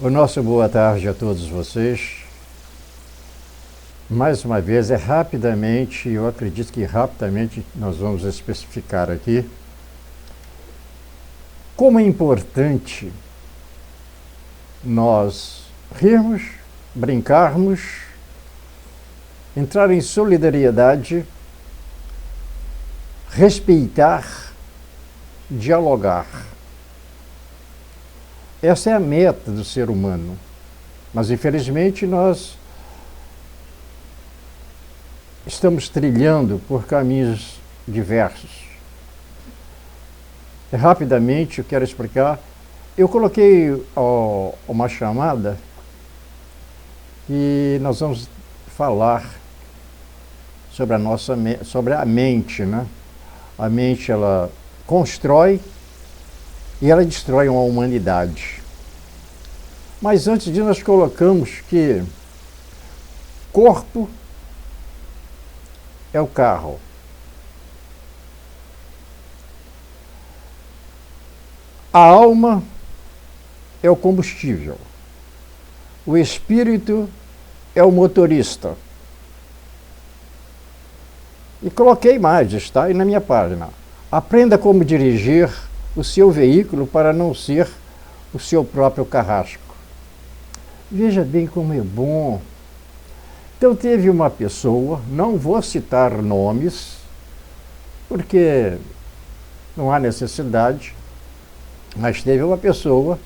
O nosso boa tarde a todos vocês. Mais uma vez, rapidamente, eu acredito que rapidamente nós vamos especificar aqui como é importante nós rirmos, brincarmos, entrar em solidariedade, respeitar, dialogar. Essa é a meta do ser humano, mas infelizmente nós estamos trilhando por caminhos diversos. Rapidamente eu quero explicar. Eu coloquei uma chamada e nós vamos falar sobre a mente, né? A mente, ela constrói e ela destrói uma humanidade. Mas antes disso, nós colocamos que corpo é o carro. A alma é o combustível. O espírito é o motorista. E coloquei mais, está aí na minha página. Aprenda como dirigir o seu veículo para não ser o seu próprio carrasco. Veja bem como é bom. Então teve uma pessoa, não vou citar nomes, porque não há necessidade, mas teve uma pessoa,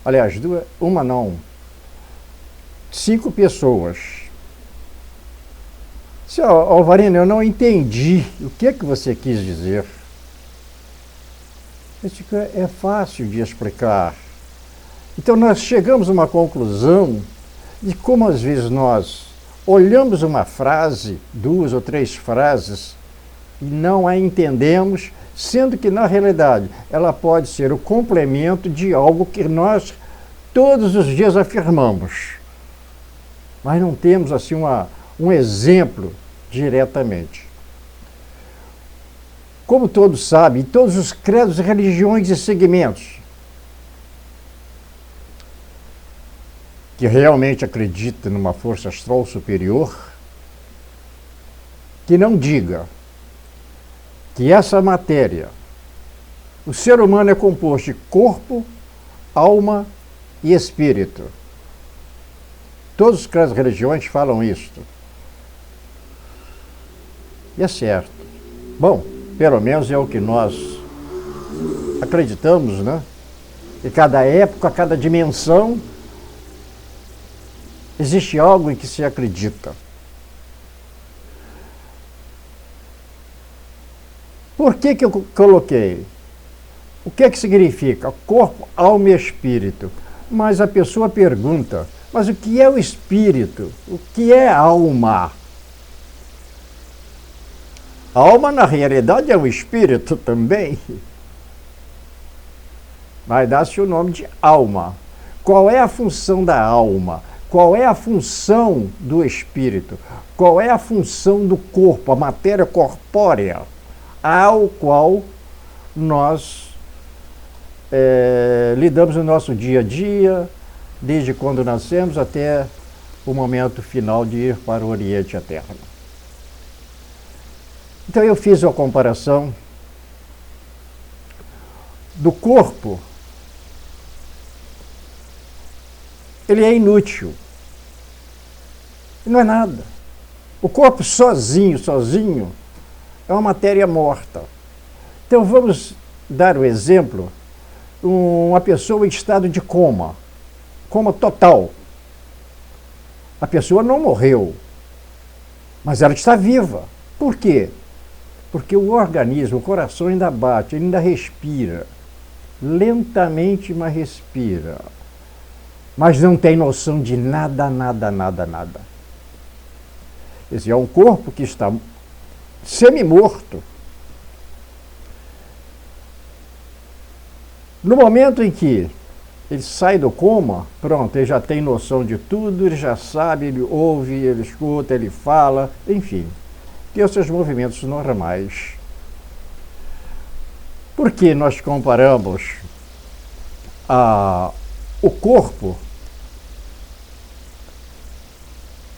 aliás, cinco pessoas. Senhor Alvarino, eu não entendi o que você quis dizer. Isso é fácil de explicar. Então nós chegamos a uma conclusão de como às vezes nós olhamos uma frase, duas ou três frases, e não a entendemos, sendo que na realidade ela pode ser o complemento de algo que nós todos os dias afirmamos. Mas não temos assim um exemplo diretamente. Como todos sabem, todos os credos, religiões e segmentos que realmente acreditam numa força astral superior, que não diga que essa matéria, o ser humano é composto de corpo, alma e espírito. Todos os credos e religiões falam isto. E é certo. Bom, pelo menos é o que nós acreditamos, né? E cada época, cada dimensão, existe algo em que se acredita. Por que eu coloquei? O que significa? Corpo, alma e espírito. Mas a pessoa pergunta, mas o que é o espírito? O que é alma? A alma, na realidade, é um espírito também. Vai dar-se o nome de alma. Qual é a função da alma? Qual é a função do espírito? Qual é a função do corpo, a matéria corpórea, ao qual nós lidamos no nosso dia a dia, desde quando nascemos até o momento final de ir para o Oriente Eterno. Então eu fiz uma comparação do corpo. Ele é inútil. Não é nada. O corpo sozinho é uma matéria morta. Então vamos dar o exemplo, uma pessoa em estado de coma total. A pessoa não morreu, mas ela está viva. Por quê? Porque o organismo, o coração ainda bate, ele ainda respira. Lentamente, mas respira. Mas não tem noção de nada. Esse é um corpo que está semi-morto. No momento em que ele sai do coma, pronto, ele já tem noção de tudo, ele já sabe, ele ouve, ele escuta, ele fala, enfim, tem os seus movimentos normais. Por que nós comparamos o corpo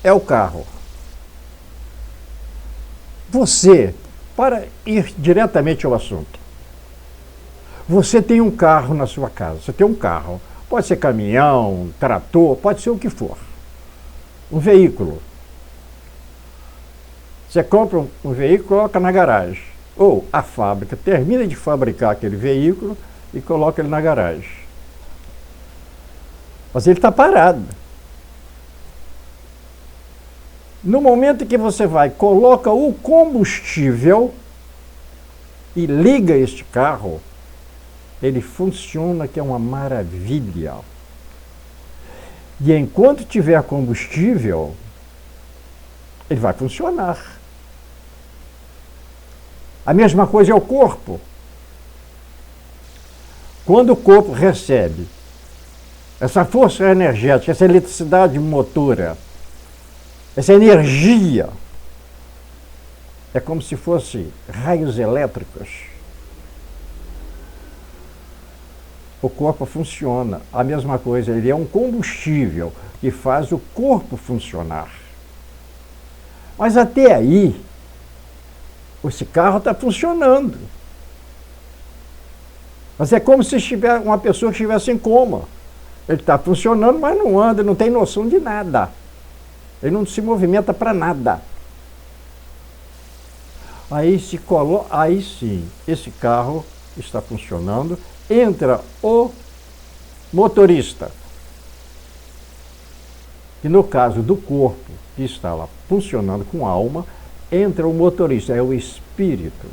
é o carro. Você, para ir diretamente ao assunto, você tem um carro na sua casa, você tem um carro, pode ser caminhão, trator, pode ser o que for, um veículo. Você compra um veículo, coloca na garagem, ou a fábrica termina de fabricar aquele veículo e coloca ele na garagem. Mas ele está parado. No momento que você vai, coloca o combustível e liga este carro, ele funciona, que é uma maravilha. E enquanto tiver combustível, ele vai funcionar. A mesma coisa é o corpo. Quando o corpo recebe essa força energética, essa eletricidade motora, essa energia, é como se fosse raios elétricos. O corpo funciona. A mesma coisa, ele é um combustível que faz o corpo funcionar. Mas até aí, esse carro está funcionando. Mas é como se uma pessoa estivesse em coma. Ele está funcionando, mas não anda, não tem noção de nada. Ele não se movimenta para nada. Aí sim, esse carro está funcionando, entra o motorista. E no caso do corpo, que está lá funcionando com a alma, entra o motorista, é o espírito.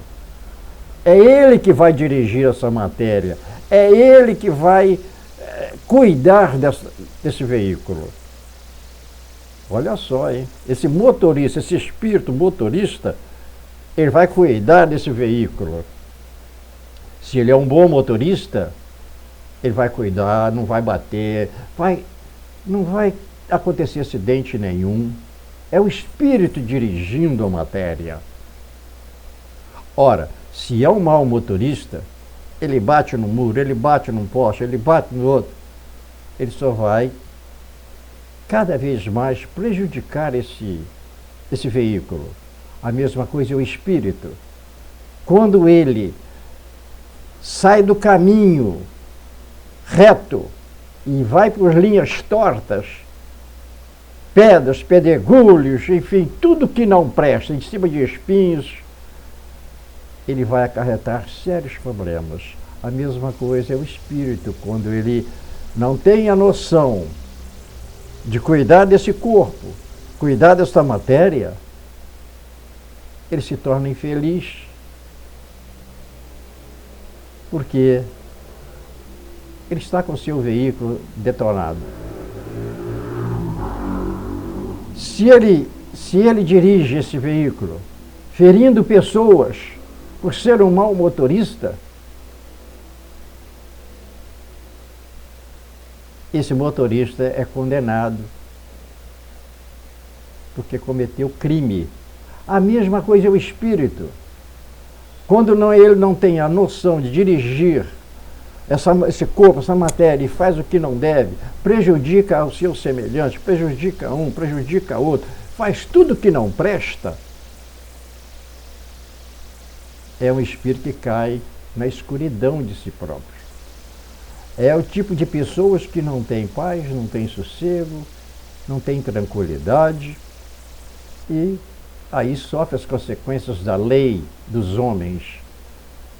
É ele que vai dirigir essa matéria, é ele que vai cuidar desse veículo. Olha só, hein? Esse motorista, esse espírito motorista, ele vai cuidar desse veículo. Se ele é um bom motorista, ele vai cuidar, não vai bater, não vai acontecer acidente nenhum. É o espírito dirigindo a matéria. Ora, se é um mau motorista, ele bate no muro, ele bate num poste, ele bate no outro, ele só vai cada vez mais prejudicar esse veículo. A mesma coisa é o espírito. Quando ele sai do caminho reto e vai por linhas tortas, pedras, pedregulhos, enfim, tudo que não presta, em cima de espinhos, ele vai acarretar sérios problemas. A mesma coisa é o espírito, quando ele não tem a noção de cuidar desse corpo, cuidar dessa matéria, ele se torna infeliz. Porque ele está com seu veículo detonado. Se ele dirige esse veículo ferindo pessoas por ser um mau motorista, esse motorista é condenado porque cometeu crime. A mesma coisa é o espírito. Quando ele não tem a noção de dirigir esse corpo, essa matéria, e faz o que não deve, prejudica ao seu semelhante, prejudica um, prejudica outro, faz tudo que não presta, é um espírito que cai na escuridão de si próprio. É o tipo de pessoas que não tem paz, não tem sossego, não tem tranquilidade, e aí sofre as consequências da lei dos homens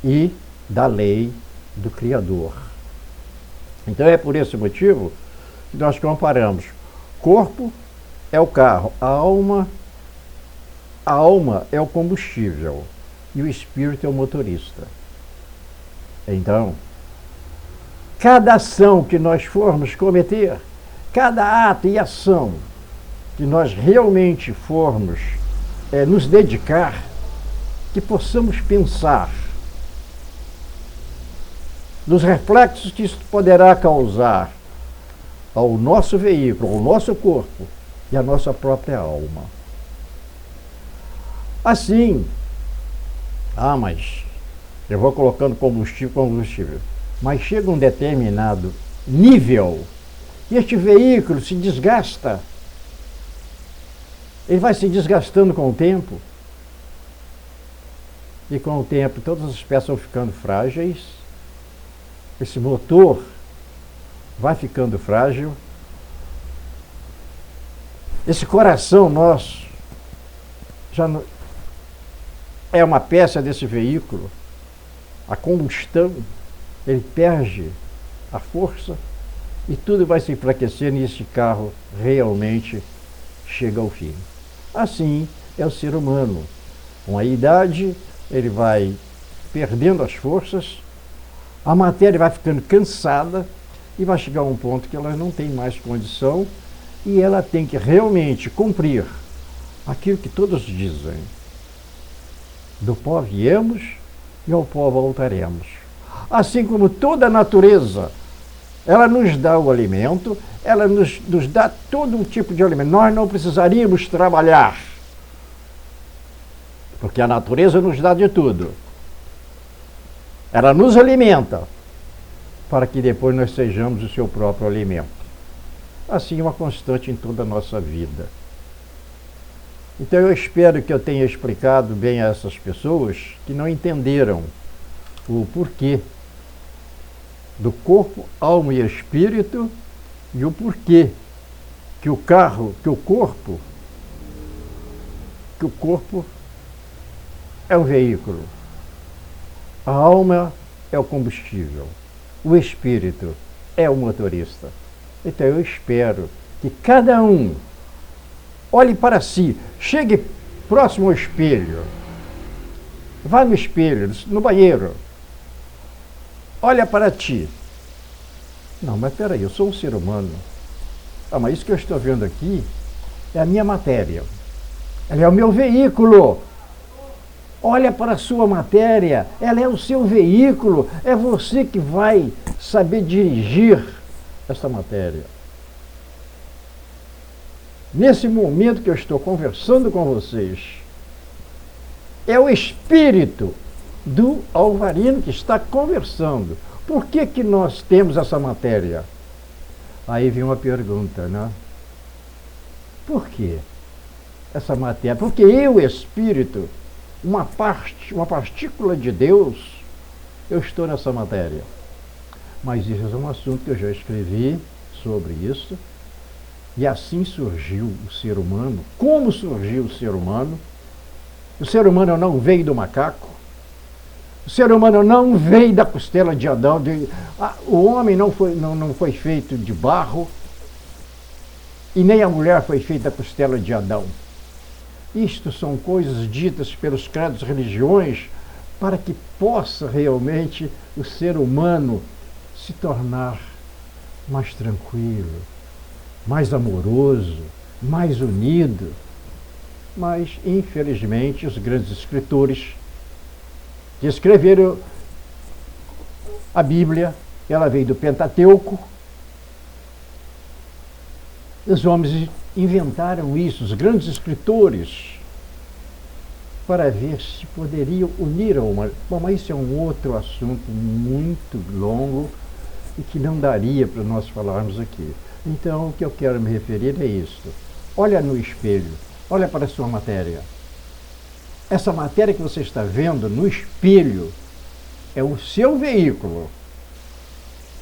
e da lei do Criador. Então é por esse motivo que nós comparamos. Corpo é o carro, a alma é o combustível e o espírito é o motorista. Então, cada ação que nós formos cometer, cada ato e ação que nós realmente formos nos dedicar, que possamos pensar nos reflexos que isso poderá causar ao nosso veículo, ao nosso corpo e à nossa própria alma. Assim, mas eu vou colocando combustível, mas chega um determinado nível e este veículo se desgasta. Ele vai se desgastando com o tempo. E com o tempo todas as peças vão ficando frágeis. Esse motor vai ficando frágil. Esse coração nosso já não é uma peça desse veículo. A combustão, ele perde a força e tudo vai se enfraquecendo e esse carro realmente chega ao fim. Assim é o ser humano. Com a idade, ele vai perdendo as forças, a matéria vai ficando cansada e vai chegar a um ponto que ela não tem mais condição e ela tem que realmente cumprir aquilo que todos dizem. Do pó viemos e ao pó voltaremos. Assim como toda a natureza, ela nos dá o alimento, ela nos dá todo um tipo de alimento. Nós não precisaríamos trabalhar, porque a natureza nos dá de tudo. Ela nos alimenta, para que depois nós sejamos o seu próprio alimento. Assim é uma constante em toda a nossa vida. Então eu espero que eu tenha explicado bem a essas pessoas que não entenderam o porquê do corpo, alma e espírito e o porquê que o corpo é um veículo, a alma é o combustível, o espírito é o motorista. Então eu espero que cada um olhe para si, chegue próximo ao espelho, vá no espelho, no banheiro, olha para ti. Não, mas peraí, eu sou um ser humano. Ah, mas isso que eu estou vendo aqui é a minha matéria. Ela é o meu veículo. Olha para a sua matéria, ela é o seu veículo. É você que vai saber dirigir essa matéria. Nesse momento que eu estou conversando com vocês, é o espírito do Alvarino que está conversando. Por que que nós temos essa matéria? Aí vem uma pergunta, né? Por quê? Essa matéria? Porque eu, espírito, uma partícula de Deus, eu estou nessa matéria. Mas isso é um assunto que eu já escrevi sobre isso. E assim surgiu o ser humano. Como surgiu o ser humano? O ser humano não veio do macaco. O ser humano não veio da costela de Adão. O homem não foi feito de barro. E nem a mulher foi feita da costela de Adão. Isto são coisas ditas pelos credos religiões para que possa realmente o ser humano se tornar mais tranquilo, mais amoroso, mais unido. Mas, infelizmente, os grandes escritores que escreveram a Bíblia, ela veio do Pentateuco, os homens inventaram isso, os grandes escritores, para ver se poderiam unir a humanidade. Bom, mas isso é um outro assunto muito longo e que não daria para nós falarmos aqui. Então, o que eu quero me referir é isto. Olha no espelho, olha para a sua matéria. Essa matéria que você está vendo no espelho é o seu veículo.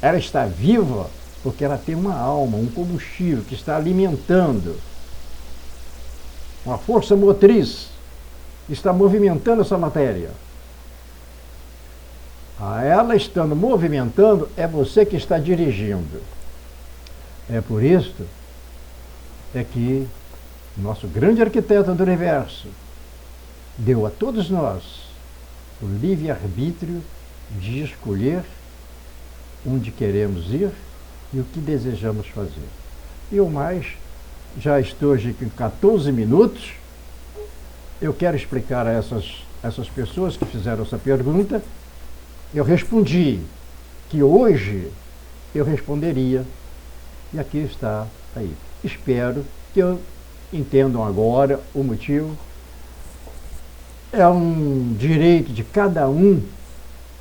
Ela está viva porque ela tem uma alma, um combustível que está alimentando, uma força motriz que está movimentando essa matéria. A ela estando movimentando, é você que está dirigindo. É por isso que o nosso grande arquiteto do universo deu a todos nós o livre-arbítrio de escolher onde queremos ir e o que desejamos fazer. E o mais, já estou aqui com 14 minutos, eu quero explicar a essas pessoas que fizeram essa pergunta. Eu respondi que hoje eu responderia, e aqui está aí. Espero que entendam agora o motivo. É um direito de cada um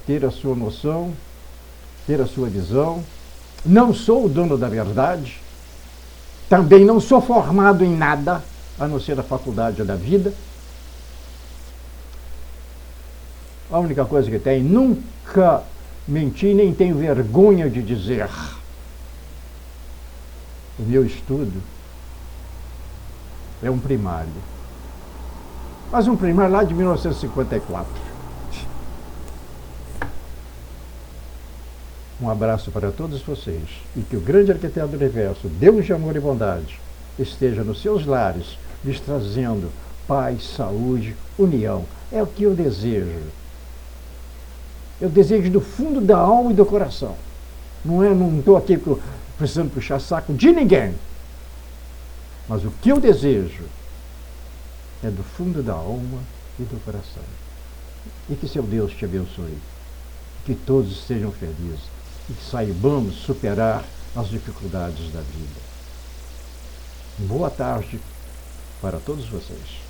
ter a sua noção, ter a sua visão. Não sou o dono da verdade, também não sou formado em nada, a não ser a faculdade da vida. A única coisa que tem, nunca menti, nem tenho vergonha de dizer. O meu estudo é um primário. Mas um primário lá de 1954. Um abraço para todos vocês e que o grande arquiteto do universo, Deus de amor e bondade, esteja nos seus lares, lhes trazendo paz, saúde, união. É o que eu desejo. Eu desejo do fundo da alma e do coração. Não estou aqui precisando puxar saco de ninguém. Mas o que eu desejo é do fundo da alma e do coração. E que seu Deus te abençoe. Que todos sejam felizes. E que saibamos superar as dificuldades da vida. Boa tarde para todos vocês.